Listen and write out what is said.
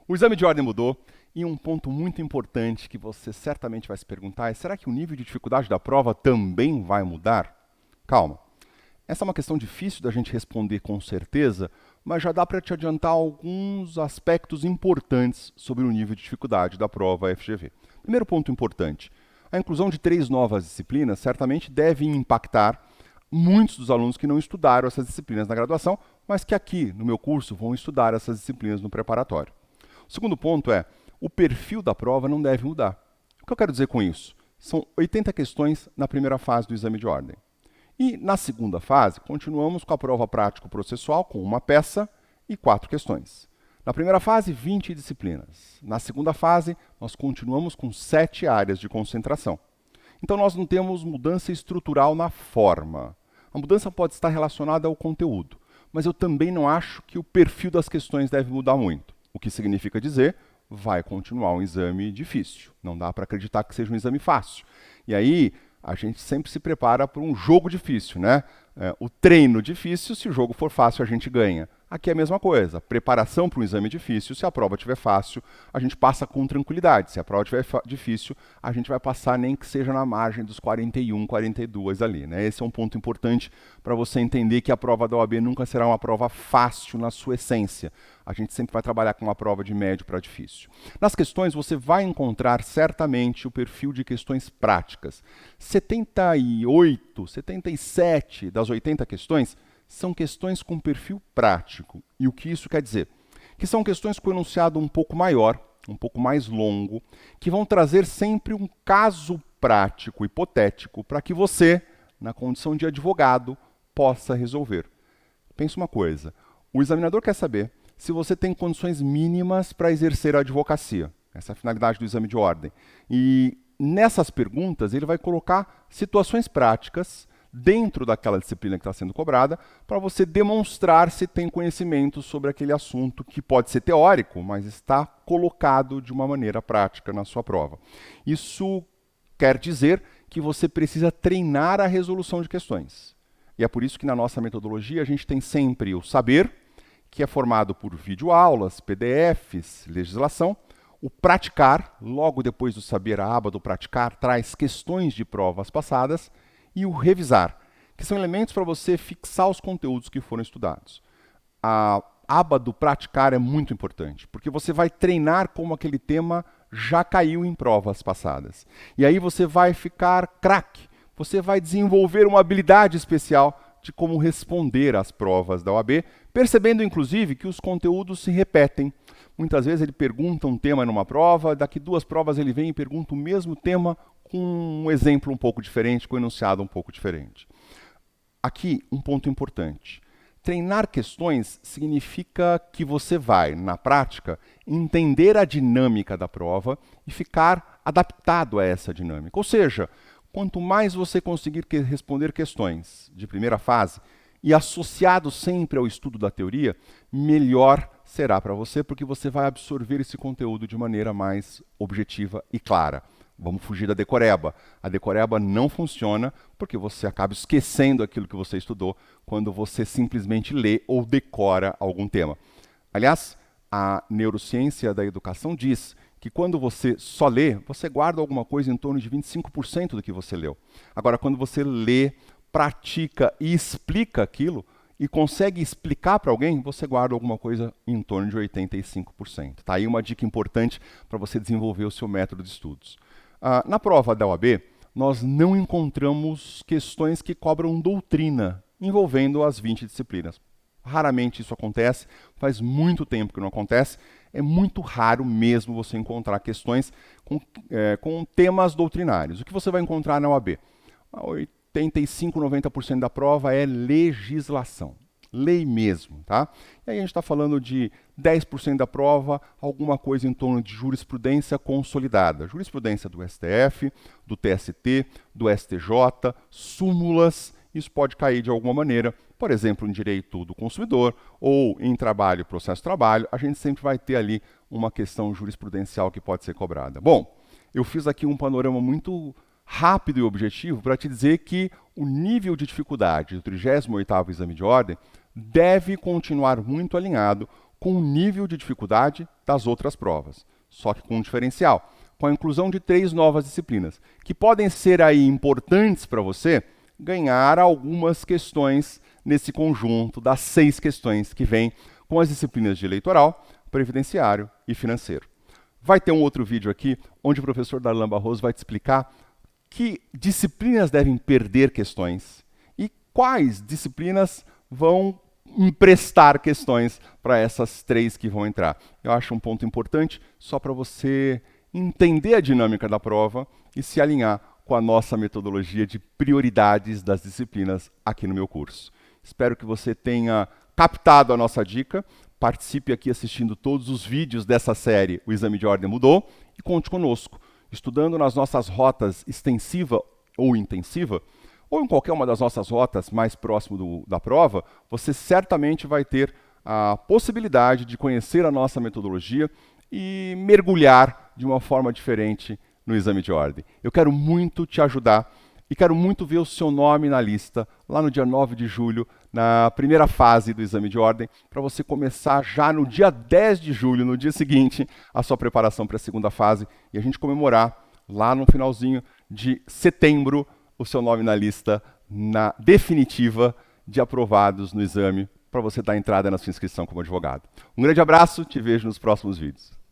O exame de ordem mudou e um ponto muito importante que você certamente vai se perguntar é: será que o nível de dificuldade da prova também vai mudar? Calma. Essa é uma questão difícil da gente responder com certeza, mas já dá para te adiantar alguns aspectos importantes sobre o nível de dificuldade da prova FGV. Primeiro ponto importante: a inclusão de 3 novas disciplinas certamente deve impactar muitos dos alunos que não estudaram essas disciplinas na graduação, mas que aqui no meu curso vão estudar essas disciplinas no preparatório. O segundo ponto é: o perfil da prova não deve mudar. O que eu quero dizer com isso? São 80 questões na primeira fase do exame de ordem. E na segunda fase, continuamos com a prova prático-processual, com uma peça e 4 questões. Na primeira fase, 20 disciplinas. Na segunda fase, nós continuamos com 7 áreas de concentração. Então, nós não temos mudança estrutural na forma. A mudança pode estar relacionada ao conteúdo, mas eu também não acho que o perfil das questões deve mudar muito. O que significa dizer, vai continuar um exame difícil. Não dá para acreditar que seja um exame fácil. E aí, a gente sempre se prepara para um jogo difícil, né? O treino difícil, se o jogo for fácil, a gente ganha. Aqui é a mesma coisa, preparação para um exame difícil, se a prova estiver fácil, a gente passa com tranquilidade. Se a prova estiver difícil, a gente vai passar nem que seja na margem dos 41, 42 ali, né? Esse é um ponto importante para você entender que a prova da OAB nunca será uma prova fácil na sua essência. A gente sempre vai trabalhar com uma prova de médio para difícil. Nas questões, você vai encontrar certamente o perfil de questões práticas. 78, 77 das 80 questões são questões com perfil prático. E o que isso quer dizer? Que são questões com enunciado um pouco maior, um pouco mais longo, que vão trazer sempre um caso prático, hipotético, para que você, na condição de advogado, possa resolver. Pensa uma coisa, o examinador quer saber se você tem condições mínimas para exercer a advocacia. Essa é a finalidade do exame de ordem. E nessas perguntas, ele vai colocar situações práticas dentro daquela disciplina que está sendo cobrada, para você demonstrar se tem conhecimento sobre aquele assunto que pode ser teórico, mas está colocado de uma maneira prática na sua prova. Isso quer dizer que você precisa treinar a resolução de questões. E é por isso que na nossa metodologia a gente tem sempre o saber, que é formado por videoaulas, PDFs, legislação, o praticar, logo depois do saber, a aba do praticar traz questões de provas passadas, e o revisar, que são elementos para você fixar os conteúdos que foram estudados. A aba do praticar é muito importante, porque você vai treinar como aquele tema já caiu em provas passadas. E aí você vai ficar craque, você vai desenvolver uma habilidade especial de como responder às provas da OAB, percebendo inclusive que os conteúdos se repetem. Muitas vezes ele pergunta um tema numa prova, daqui 2 provas ele vem e pergunta o mesmo tema com um exemplo um pouco diferente, com um enunciado um pouco diferente. Aqui, um ponto importante. Treinar questões significa que você vai, na prática, entender a dinâmica da prova e ficar adaptado a essa dinâmica. Ou seja, quanto mais você conseguir responder questões de primeira fase e associado sempre ao estudo da teoria, melhor será para você, porque você vai absorver esse conteúdo de maneira mais objetiva e clara. Vamos fugir da decoreba. A decoreba não funciona porque você acaba esquecendo aquilo que você estudou quando você simplesmente lê ou decora algum tema. Aliás, a neurociência da educação diz que quando você só lê, você guarda alguma coisa em torno de 25% do que você leu. Agora, quando você lê, pratica e explica aquilo, e consegue explicar para alguém, você guarda alguma coisa em torno de 85%. Tá aí uma dica importante para você desenvolver o seu método de estudos. Na prova da OAB, nós não encontramos questões que cobram doutrina envolvendo as 20 disciplinas. Raramente isso acontece, faz muito tempo que não acontece, é muito raro mesmo você encontrar questões com temas doutrinários. O que você vai encontrar na OAB? 85, 90% da prova é legislação. Lei mesmo, tá? E aí a gente está falando de 10% da prova, alguma coisa em torno de jurisprudência consolidada. Jurisprudência do STF, do TST, do STJ, súmulas, isso pode cair de alguma maneira, por exemplo, em direito do consumidor ou em trabalho, processo de trabalho, a gente sempre vai ter ali uma questão jurisprudencial que pode ser cobrada. Bom, eu fiz aqui um panorama muito rápido e objetivo para te dizer que o nível de dificuldade do 38º exame de ordem deve continuar muito alinhado com o nível de dificuldade das outras provas, só que com um diferencial, com a inclusão de 3 novas disciplinas, que podem ser aí importantes para você ganhar algumas questões nesse conjunto das 6 questões que vem com as disciplinas de eleitoral, previdenciário e financeiro. Vai ter um outro vídeo aqui, onde o professor Darlan Barroso vai te explicar que disciplinas devem perder questões e quais disciplinas vão emprestar questões para essas 3 que vão entrar. Eu acho um ponto importante só para você entender a dinâmica da prova e se alinhar com a nossa metodologia de prioridades das disciplinas aqui no meu curso. Espero que você tenha captado a nossa dica, participe aqui assistindo todos os vídeos dessa série O Exame de Ordem Mudou e conte conosco, estudando nas nossas rotas extensiva ou intensiva, ou em qualquer uma das nossas rotas mais próximo da prova, você certamente vai ter a possibilidade de conhecer a nossa metodologia e mergulhar de uma forma diferente no exame de ordem. Eu quero muito te ajudar e quero muito ver o seu nome na lista lá no dia 9 de julho, na primeira fase do exame de ordem, para você começar já no dia 10 de julho, no dia seguinte, a sua preparação para a segunda fase e a gente comemorar lá no finalzinho de setembro o seu nome na lista na definitiva de aprovados no exame para você dar entrada na sua inscrição como advogado. Um grande abraço, te vejo nos próximos vídeos.